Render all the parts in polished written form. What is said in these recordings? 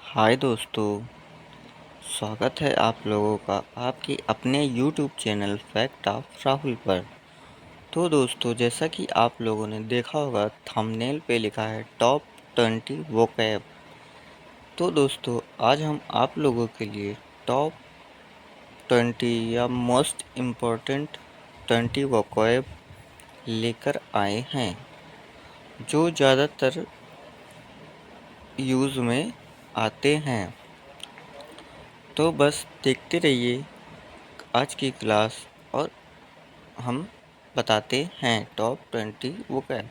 हाय दोस्तों, स्वागत है आप लोगों का आपके अपने YouTube channel fact of Rahul पर। तो दोस्तों, जैसा कि आप लोगों ने देखा होगा, थंबनेल पे लिखा है टॉप 20 वोकैब। तो दोस्तों, आज हम आप लोगों के लिए टॉप 20 या मोस्ट इम्पोर्टेंट 20 वोकैब लेकर आए हैं, जो ज़्यादातर यूज़ में आते हैं। तो बस देखते रहिए आज की क्लास, और हम बताते हैं टॉप 20 वोकैब।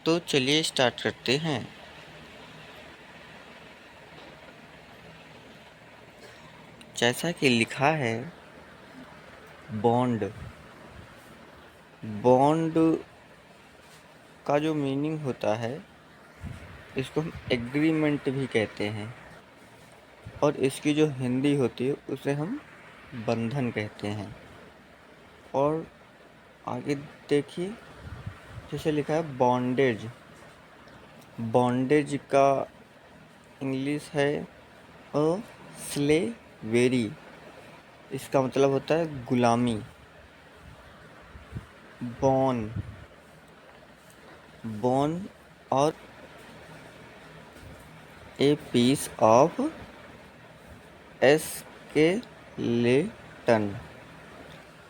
तो चलिए स्टार्ट करते हैं। जैसा कि लिखा है बॉन्ड। बॉन्ड का जो मीनिंग होता है, इसको हम एग्रीमेंट भी कहते हैं, और इसकी जो हिंदी होती है उसे हम बंधन कहते हैं। और आगे देखिए, जैसे लिखा है बॉन्डेज। बॉन्डेज का इंग्लिश है अ स्लेवेरी। इसका मतलब होता है गुलामी। बॉन बॉन और ए पीस ऑफ एस्केलेटन,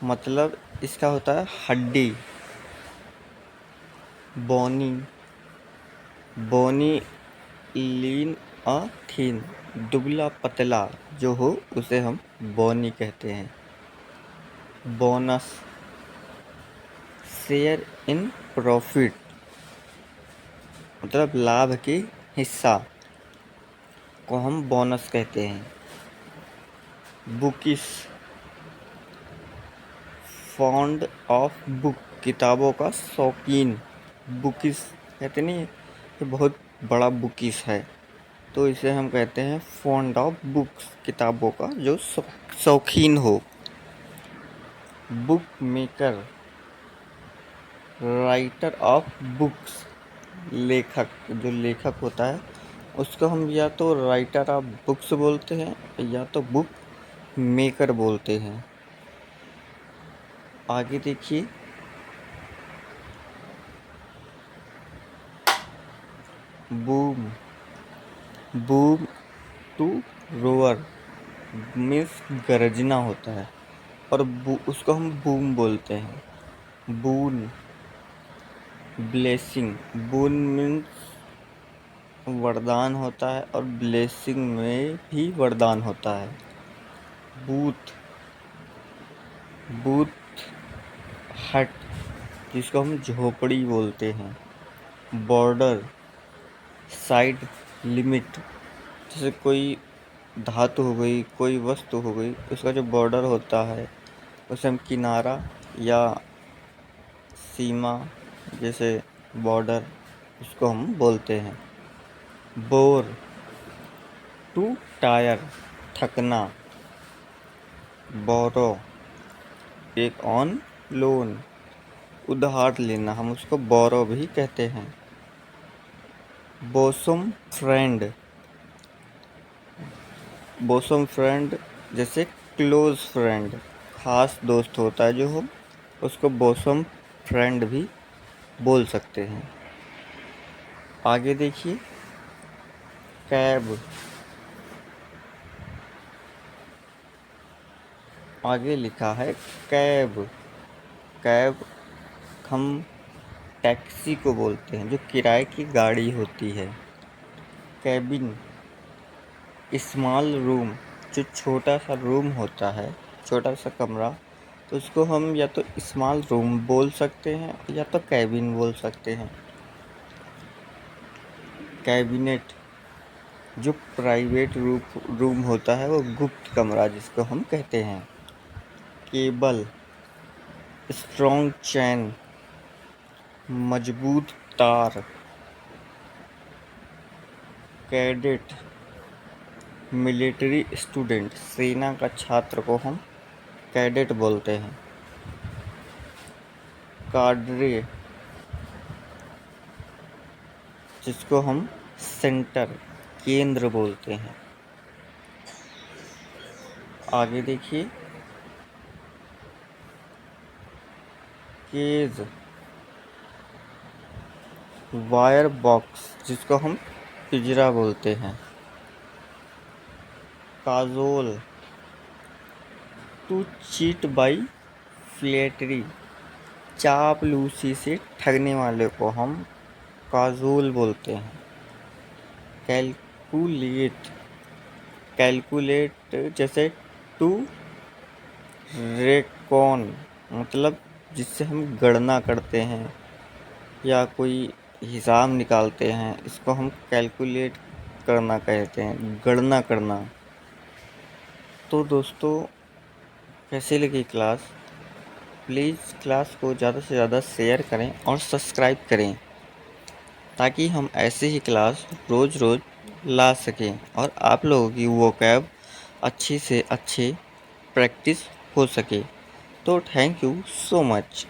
मतलब इसका होता है हड्डी। बोनी बोनी लीन अ थीन, दुबला पतला जो हो उसे हम बोनी कहते हैं। बोनस शेयर इन प्रॉफिट, मतलब लाभ की हिस्सा को हम बोनस कहते हैं। बुकिस फॉन्ड ऑफ बुक, किताबों का शौकीन। बुकिस कहते नहीं, ये बहुत बड़ा बुकिस है, तो इसे हम कहते हैं फॉन्ड ऑफ बुक्स, किताबों का जो शौकीन हो। Book maker writer of books, लेखक, जो लेखक होता है उसको हम या तो राइटर ऑफ बुक्स बोलते हैं या तो बुक मेकर बोलते हैं। आगे देखिए, boom boom to roar means गरजना होता है, और उसको हम बूम बोलते हैं। बून ब्लेसिंग, बून मीन्स वरदान होता है, और ब्लेसिंग में भी वरदान होता है। बूथ बूथ हट, जिसको हम झोपड़ी बोलते हैं। बॉर्डर साइड लिमिट, जैसे कोई धातु हो गई, कोई वस्तु हो गई, उसका जो बॉर्डर होता है उसे हम किनारा या सीमा, जैसे बॉर्डर, उसको हम बोलते हैं। बोर टू टायर, थकना। बोरो एक ऑन लोन, उधार लेना, हम उसको बोरो भी कहते हैं। बोसम फ्रेंड, बोसम फ्रेंड जैसे क्लोज फ्रेंड, खास दोस्त होता है जो हम उसको बोसम फ्रेंड भी बोल सकते हैं। आगे देखिए, कैब। आगे लिखा है कैब। कैब हम टैक्सी को बोलते हैं, जो किराए की गाड़ी होती है। कैबिन स्मॉल रूम, जो छोटा सा रूम होता है, छोटा सा कमरा, तो उसको हम या तो स्मॉल रूम बोल सकते हैं या तो कैबिन बोल सकते हैं। कैबिनेट जो प्राइवेट रूम होता है, वो गुप्त कमरा जिसको हम कहते हैं। केबल स्ट्रॉन्ग चैन, मजबूत तार। कैडेट मिलिट्री स्टूडेंट, सेना का छात्र को हम कैडेट बोलते हैं। काड्रे जिसको हम सेंटर, केंद्र बोलते हैं। आगे देखिए, केज, वायर बॉक्स जिसको हम पिंजरा बोलते हैं। काजोल, टू चीट बाई फ्लेटरी, चापलूसी से ठगने वाले को हम काजोल बोलते हैं। कैलकुलेट, कैलकुलेट जैसे टू रेकॉन, मतलब जिससे हम गणना करते हैं या कोई हिसाब निकालते हैं, इसको हम कैलकुलेट करना कहते हैं, गणना करना। तो दोस्तों, कैसी लगी क्लास? प्लीज़ क्लास को ज़्यादा से ज़्यादा शेयर करें और सब्सक्राइब करें, ताकि हम ऐसे ही क्लास रोज़ रोज़ ला सकें और आप लोगों की वोकैब अच्छी से अच्छी प्रैक्टिस हो सके। तो थैंक यू सो मच।